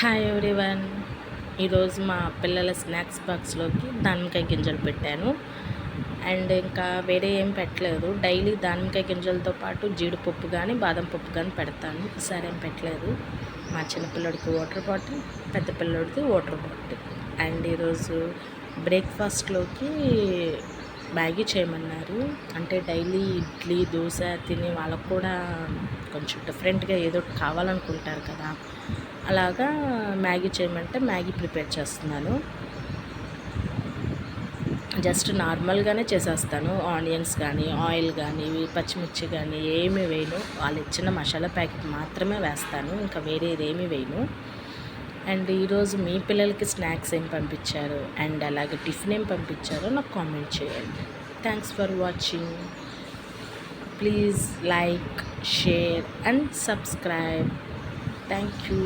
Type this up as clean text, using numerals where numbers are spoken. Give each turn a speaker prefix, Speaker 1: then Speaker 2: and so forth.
Speaker 1: Hi everyone. ఈరోజు మా పిల్లల స్నాక్స్ బాక్స్లోకి దానిమ్మకాయ గింజలు పెట్టాను. అండ్ ఇంకా వేరే ఏం పెట్టలేదు. డైలీ దానిమ్మకాయ గింజలతో పాటు జీడిపప్పు కానీ బాదం పప్పు కానీ పెడతాను. ఈసారి ఏం పెట్టలేదు. మా చిన్నపిల్లడికి వాటర్ బాటిల్, పెద్ద పిల్లడికి వాటర్ బాటిల్. అండ్ ఈరోజు బ్రేక్ఫాస్ట్లోకి మ్యాగీ చేయమన్నారు. అంటే డైలీ ఇడ్లీ దోశ తిని వాళ్ళకు కూడా కొంచెం డిఫరెంట్గా ఏదో కావాలనుకుంటారు కదా, అలాగా మ్యాగీ చేయమంటే మ్యాగీ ప్రిపేర్ చేస్తున్నాను. జస్ట్ నార్మల్గానే చేసేస్తాను. ఆనియన్స్ కానీ ఆయిల్ కానీ పచ్చిమిర్చి కానీ ఏమి వేయను. వాళ్ళు ఇచ్చిన మసాలా ప్యాకెట్ మాత్రమే వేస్తాను, ఇంకా వేరేది ఏమీ వేయను. అండ్ ఈరోజు మీ పిల్లలకి స్నాక్స్ ఏం పంపించారు అండ్ అలాగే టిఫిన్ ఏం పంపించారో నాకు కామెంట్ చేయండి. Thanks for watching. Please like, share and subscribe. Thank you.